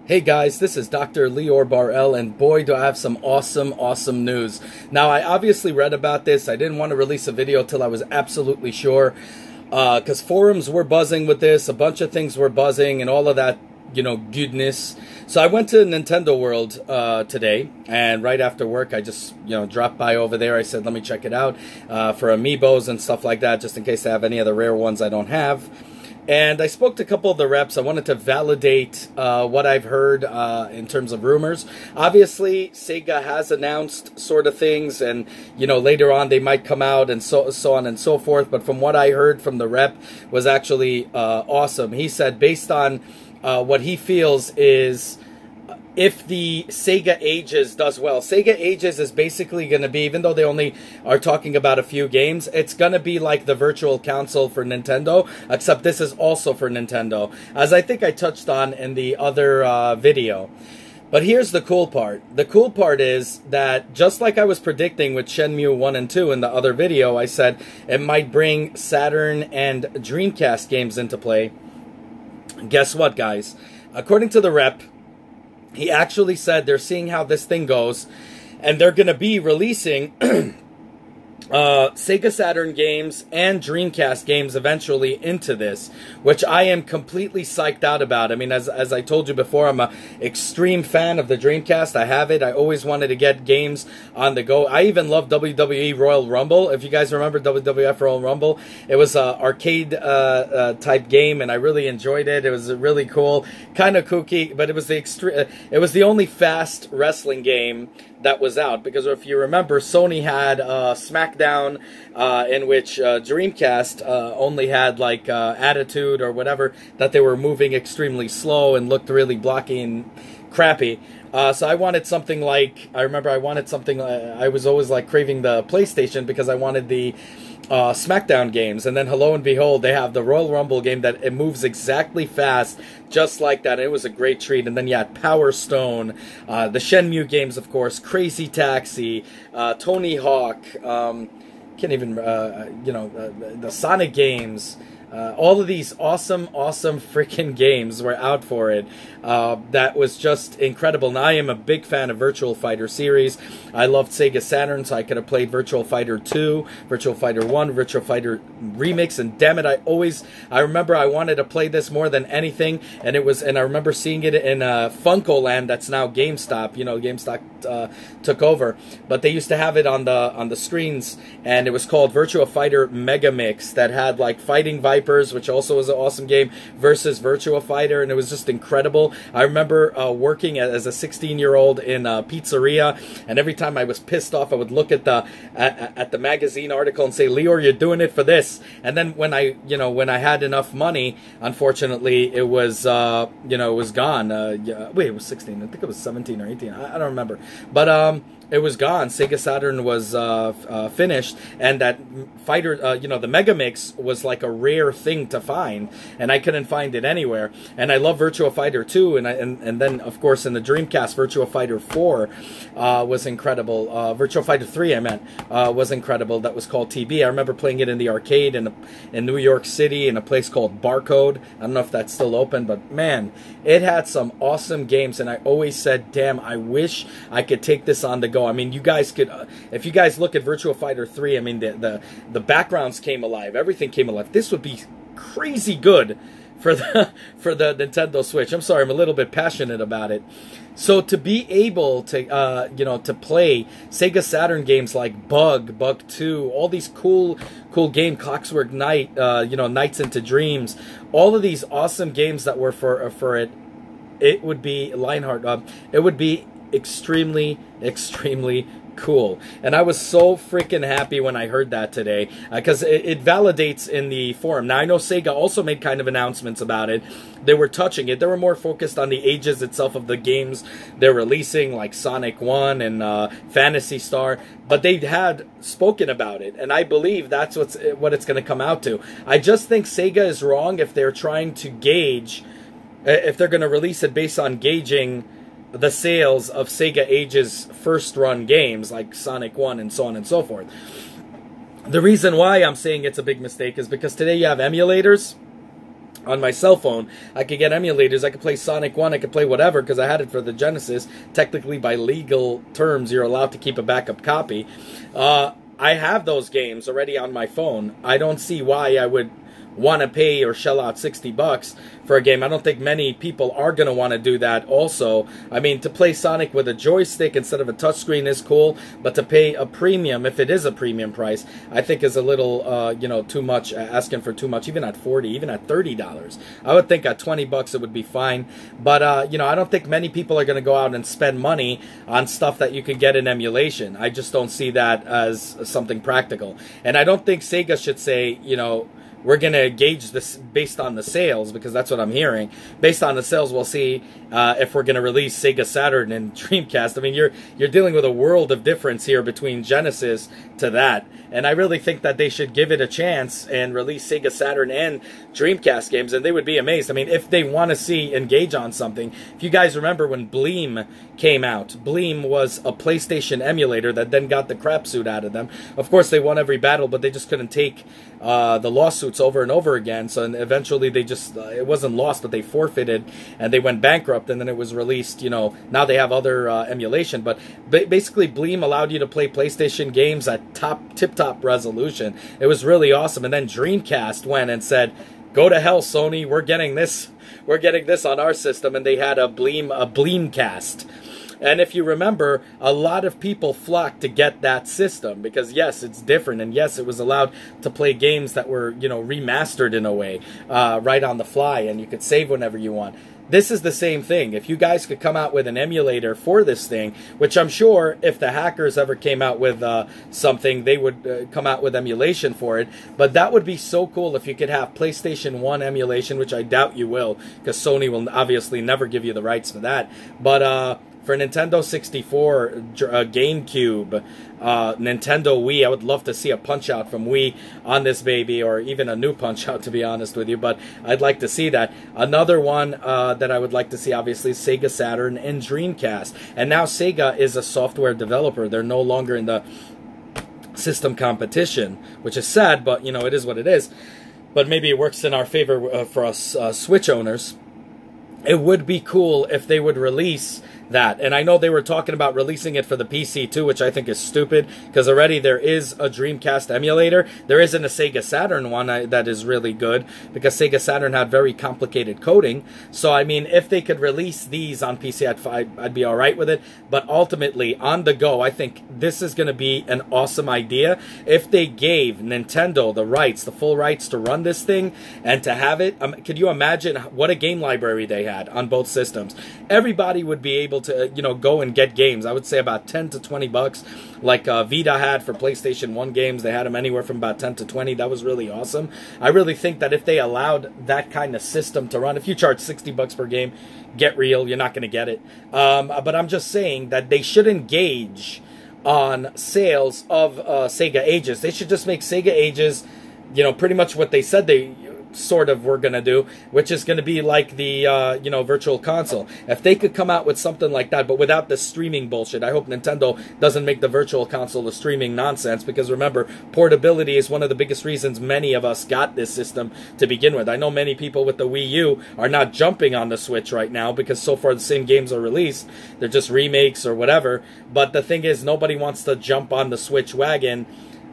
Hey guys, this is Dr. Lior Bar-El, and boy do I have some awesome news. Now, I obviously read about this. I didn't want to release a video till I was absolutely sure, because forums were buzzing with this, a bunch of things were buzzing, and all of that, goodness. So I went to Nintendo World today, and right after work, I just, dropped by over there. I said, let me check it out for amiibos and stuff like that, just in case I have any of the rare ones I don't have. And I spoke to a couple of the reps. I wanted to validate what I've heard in terms of rumors. Obviously, Sega has announced sort of things, and later on they might come out and so on and so forth. But from what I heard from the rep was actually awesome. He said based on what he feels is, if the Sega Ages does well, Sega Ages is basically going to be, even though they only are talking about a few games, it's going to be like the Virtual Console for Nintendo, except this is also for Nintendo, as I think I touched on in the other video. But here's the cool part. The cool part is that, just like I was predicting with Shenmue 1 and 2 in the other video, I said it might bring Saturn and Dreamcast games into play. Guess what, guys? According to the rep, he actually said they're seeing how this thing goes, and they're going to be releasing Sega Saturn games and Dreamcast games eventually into this, which I am completely psyched out about. I mean, as I told you before, I'm an extreme fan of the Dreamcast. I have it. I always wanted to get games on the go. I even love WWE Royal Rumble. If you guys remember WWF Royal Rumble, it was an arcade type game, and I really enjoyed it. It was really cool, kind of kooky, but it was the only fast wrestling game that was out, because if you remember, Sony had SmackDown, in which Dreamcast only had like Attitude or whatever, that they were moving extremely slow and looked really blocky and crappy. So I wanted something like, I was always like craving the PlayStation because I wanted the SmackDown games, and then lo and behold, they have the Royal Rumble game that it moves exactly fast, just like that. It was a great treat. And then you had Power Stone, the Shenmue games, of course, Crazy Taxi, Tony Hawk, the Sonic games. All of these awesome freaking games were out for it. That was just incredible. And I am a big fan of Virtual Fighter series. I loved Sega Saturn, so I could have played Virtual Fighter 2, Virtual Fighter 1, Virtual Fighter Remix, and damn it, I remember I wanted to play this more than anything, and I remember seeing it in Funko Land, that's now GameStop. GameStop took over, but they used to have it on the screens, and it was called Virtual Fighter Mega Mix, that had like Fighting Vipers, which also was an awesome game, versus Virtua Fighter, and it was just incredible. I remember working as a 16-year-old in a pizzeria, and every time I was pissed off, I would look at the magazine article and say, "Lior, you're doing it for this." And then when I had enough money, unfortunately, it was it was gone. Wait, it was 16. I think it was 17 or 18. I don't remember, but it was gone. Sega Saturn was finished, and that fighter, the Mega Mix was like a rare thing to find, and I couldn't find it anywhere. And I love Virtua Fighter 2, and then of course in the Dreamcast, Virtua Fighter 4 was incredible. Virtua Fighter 3, I meant, was incredible. That was called TB. I remember playing it in the arcade in New York City in a place called Barcode. I don't know if that's still open, but man, it had some awesome games, and I always said, damn, I wish I could take this on the go. I mean, you guys could, if you guys look at Virtua Fighter 3, I mean, the backgrounds came alive, everything came alive. This would be crazy good for the Nintendo Switch. I'm sorry, I'm a little bit passionate about it. So to be able to to play Sega Saturn games like Bug 2, all these cool game, Clockwork Knight, Nights into Dreams, all of these awesome games that were for it, it would be Lionheart. It would be extremely cool. And I was so freaking happy when I heard that today, because it validates in the forum. Now, I know Sega also made kind of announcements about it. They were touching it. They were more focused on the ages itself of the games they're releasing, like Sonic 1 and Phantasy Star, but they had spoken about it, and I believe that's what it's going to come out to. I just think Sega is wrong if they're trying to gauge, if they're going to release it based on gauging the sales of Sega Ages first run games like Sonic 1 and so on and so forth. The reason why I'm saying it's a big mistake is because today you have emulators on my cell phone, I could get emulators. I could play Sonic 1. I could play whatever because I had it for the Genesis. Technically, by legal terms, you're allowed to keep a backup copy. I have those games already on my phone. I don't see why I would want to pay or shell out $60 for a game. I don't think many people are going to want to do that also. I mean, to play Sonic with a joystick instead of a touchscreen is cool, but to pay a premium, if it is a premium price, I think is a little, you know, too much, asking for too much, even at $40, even at $30. I would think at $20 it would be fine, but, you know, I don't think many people are going to go out and spend money on stuff that you could get in emulation. I just don't see that as something practical. And I don't think Sega should say, you know, we're going to gauge this based on the sales, because that's what I'm hearing. Based on the sales, we'll see if we're going to release Sega Saturn and Dreamcast. I mean, you're dealing with a world of difference here between Genesis to that. And I really think that they should give it a chance and release Sega Saturn and Dreamcast games, and they would be amazed. I mean, if they want to see engage on something. If you guys remember when Bleem came out, Bleem was a PlayStation emulator that then got the crap suit out of them. Of course, they won every battle, but they just couldn't take the lawsuits over and over again. So eventually they just, it wasn't lost, but they forfeited and they went bankrupt, and then it was released, you know, now they have other emulation. But basically Bleem allowed you to play PlayStation games at tip-top resolution. It was really awesome. And then Dreamcast went and said, go to hell, Sony, we're getting this on our system. And they had a Bleemcast. And if you remember, a lot of people flocked to get that system because, yes, it's different. And, yes, it was allowed to play games that were, you know, remastered in a way, right on the fly. And you could save whenever you want. This is the same thing. If you guys could come out with an emulator for this thing, which I'm sure if the hackers ever came out with something, they would come out with emulation for it. But that would be so cool if you could have PlayStation 1 emulation, which I doubt you will, because Sony will obviously never give you the rights for that. But for Nintendo 64, GameCube, Nintendo Wii, I would love to see a Punch-Out from Wii on this baby, or even a new Punch-Out, to be honest with you, but I'd like to see that. Another one that I would like to see, obviously, is Sega Saturn and Dreamcast. And now Sega is a software developer. They're no longer in the system competition, which is sad, but, you know, it is what it is. But maybe it works in our favor for us Switch owners. It would be cool if they would release that. And I know they were talking about releasing it for the PC too, which I think is stupid, because already there is a Dreamcast emulator. There isn't a Sega Saturn one that is really good, because Sega Saturn had very complicated coding. So, I mean, if they could release these on PC, I'd be all right with it. But ultimately, on the go, I think this is going to be an awesome idea. If they gave Nintendo the rights, the full rights to run this thing and to have it, could you imagine what a game library they had on both systems? Everybody would be able to, you know, go and get games. I would say about 10 to 20 bucks, like Vita had for PlayStation 1 games. They had them anywhere from about 10 to 20. That was really awesome. I really think that if they allowed that kind of system to run, if you charge 60 bucks per game, get real, you're not going to get it. But I'm just saying that they shouldn't gauge on sales of Sega Ages. They should just make Sega Ages, you know, pretty much what they said they sort of were going to do, which is going to be like the, you know, Virtual Console. If they could come out with something like that, but without the streaming bullshit. I hope Nintendo doesn't make the Virtual Console the streaming nonsense, because remember, portability is one of the biggest reasons many of us got this system to begin with. I know many people with the Wii U are not jumping on the Switch right now, because so far the same games are released. They're just remakes or whatever. But the thing is, nobody wants to jump on the Switch wagon,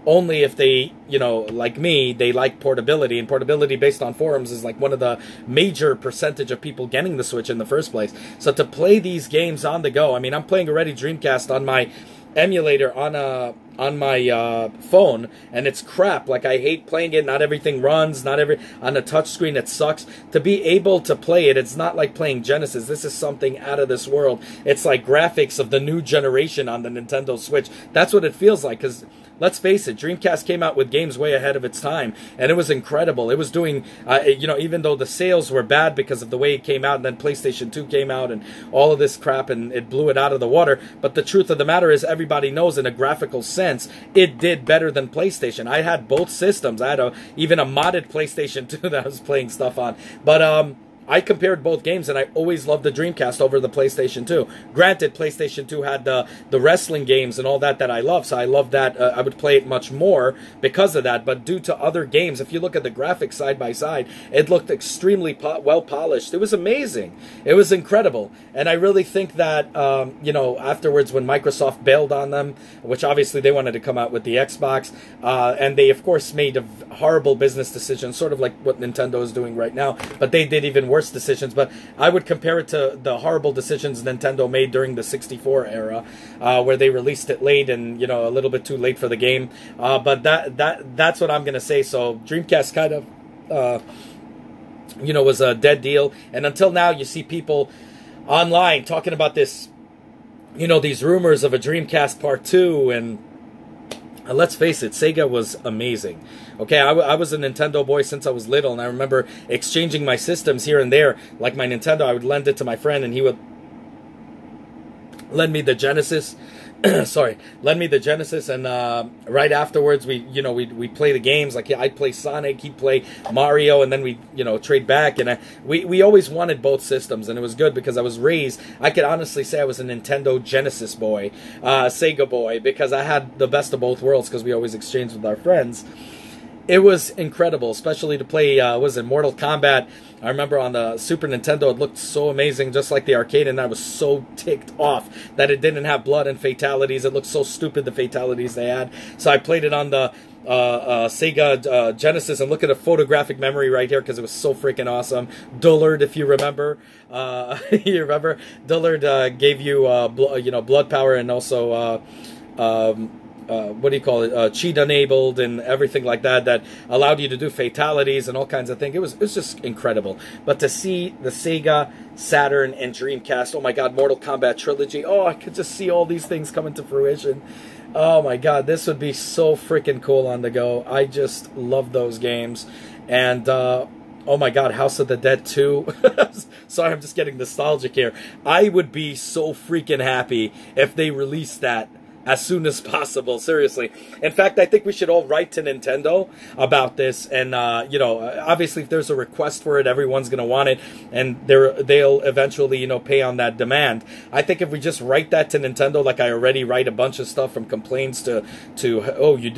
only if they, you know, like me, they like portability. And portability, based on forums, is like one of the major percentage of people getting the Switch in the first place. So to play these games on the go, I mean, I'm playing already Dreamcast on my emulator on my phone, and it's crap. Like, I hate playing it. Not everything runs. On the touchscreen, it sucks. To be able to play it, it's not like playing Genesis. This is something out of this world. It's like graphics of the new generation on the Nintendo Switch. That's what it feels like, because let's face it, Dreamcast came out with games way ahead of its time, and it was incredible. It was doing, you know, even though the sales were bad because of the way it came out, and then PlayStation 2 came out, and all of this crap, and it blew it out of the water. But the truth of the matter is, everybody knows in a graphical sense, it did better than PlayStation. I had both systems. I had even a modded PlayStation 2 that I was playing stuff on. But I compared both games, and I always loved the Dreamcast over the PlayStation 2. Granted, PlayStation 2 had the wrestling games and all that I love, so I love that. I would play it much more because of that, but due to other games, if you look at the graphics side by side, it looked extremely well polished. It was amazing. It was incredible. And I really think that, you know, afterwards when Microsoft bailed on them, which obviously they wanted to come out with the Xbox, and they, of course, made a horrible business decision, sort of like what Nintendo is doing right now, but they did even worse decisions. But I would compare it to the horrible decisions Nintendo made during the 64 era, where they released it late and, you know, a little bit too late for the game. But that's what I'm going to say. So Dreamcast kind of, you know, was a dead deal. And until now, you see people online talking about this, you know, these rumors of a Dreamcast Part 2, and let's face it, Sega was amazing. Okay, I was a Nintendo boy since I was little, and I remember exchanging my systems here and there. Like my Nintendo, I would lend it to my friend, and he would lend me the Genesis. Sorry, lend me the Genesis, and right afterwards, we play the games. Like, I'd play Sonic, he'd play Mario, and then we, you know, trade back. And we always wanted both systems, and it was good because I was raised. I could honestly say I was a Nintendo Genesis boy, Sega boy, because I had the best of both worlds because we always exchanged with our friends. It was incredible, especially to play, was it Mortal Kombat? I remember on the Super Nintendo, it looked so amazing, just like the arcade, and I was so ticked off that it didn't have blood and fatalities. It looked so stupid, the fatalities they had. So I played it on the Sega Genesis, and look at the photographic memory right here, because it was so freaking awesome. Dullard, if you remember. You remember? Dullard gave you, you know, blood power, and also... what do you call it, cheat enabled and everything like that, that allowed you to do fatalities and all kinds of things. It was just incredible. But to see the Sega, Saturn, and Dreamcast, oh my god, Mortal Kombat trilogy, oh, I could just see all these things coming to fruition. Oh my god, this would be so freaking cool on the go. I just love those games. And, oh my god, House of the Dead 2. Sorry, I'm just getting nostalgic here. I would be so freaking happy if they released that as soon as possible, seriously. In fact, I think we should all write to Nintendo about this, and, you know, obviously if there's a request for it, everyone's going to want it, and they'll eventually, you know, pay on that demand. I think if we just write that to Nintendo, like I already write a bunch of stuff from complaints to oh, you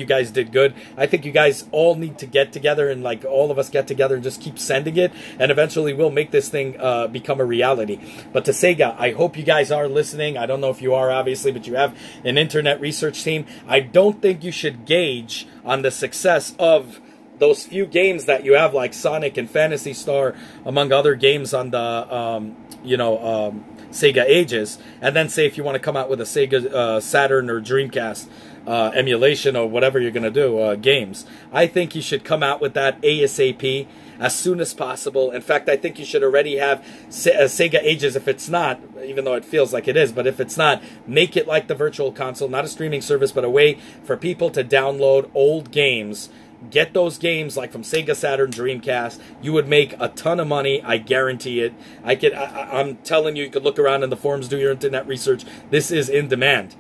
guys did good. I think you guys all need to get together, and like all of us get together and just keep sending it, and eventually we'll make this thing become a reality. But to Sega, I hope you guys are listening. I don't know if you are, obviously, but you have an internet research team. I don't think you should gauge on the success of those few games that you have, like Sonic and Phantasy Star, among other games on the, you know, Sega Ages, and then say if you want to come out with a Sega Saturn or Dreamcast emulation or whatever you're going to do, games. I think you should come out with that ASAP, as soon as possible. In fact, I think you should already have Sega Ages, if it's not, even though it feels like it is, but if it's not, make it like the Virtual Console, not a streaming service, but a way for people to download old games. Get those games like from Sega Saturn, Dreamcast. You would make a ton of money, I guarantee it. I'm telling you, you could look around in the forums, do your internet research. This is in demand.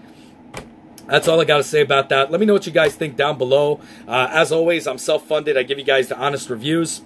That's all I got to say about that. Let me know what you guys think down below. As always, I'm self-funded. I give you guys the honest reviews.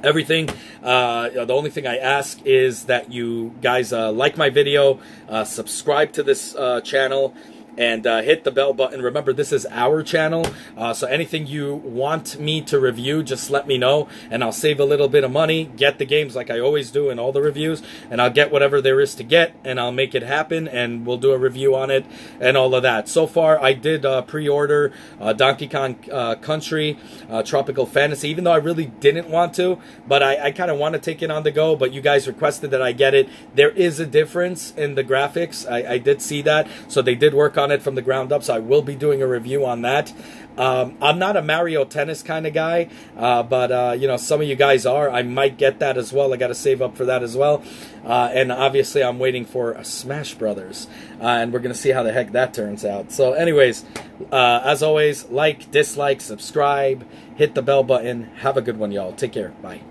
Everything. The only thing I ask is that you guys like my video, subscribe to this channel, and hit the bell button. Remember, this is our channel, so anything you want me to review, just let me know, and I'll save a little bit of money, get the games like I always do in all the reviews, and I'll get whatever there is to get, and I'll make it happen, and we'll do a review on it, and all of that. So far, I did pre-order Donkey Kong Country, Tropical Fantasy, even though I really didn't want to, but I kind of want to take it on the go, but you guys requested that I get it. There is a difference in the graphics. I did see that, so they did work on it from the ground up, so I will be doing a review on that. I'm not a Mario Tennis kind of guy, but you know, some of you guys are. I might get that as well. I got to save up for that as well. And obviously, I'm waiting for Smash Brothers, and we're gonna see how the heck that turns out. So, anyways, as always, like, dislike, subscribe, hit the bell button. Have a good one, y'all. Take care. Bye.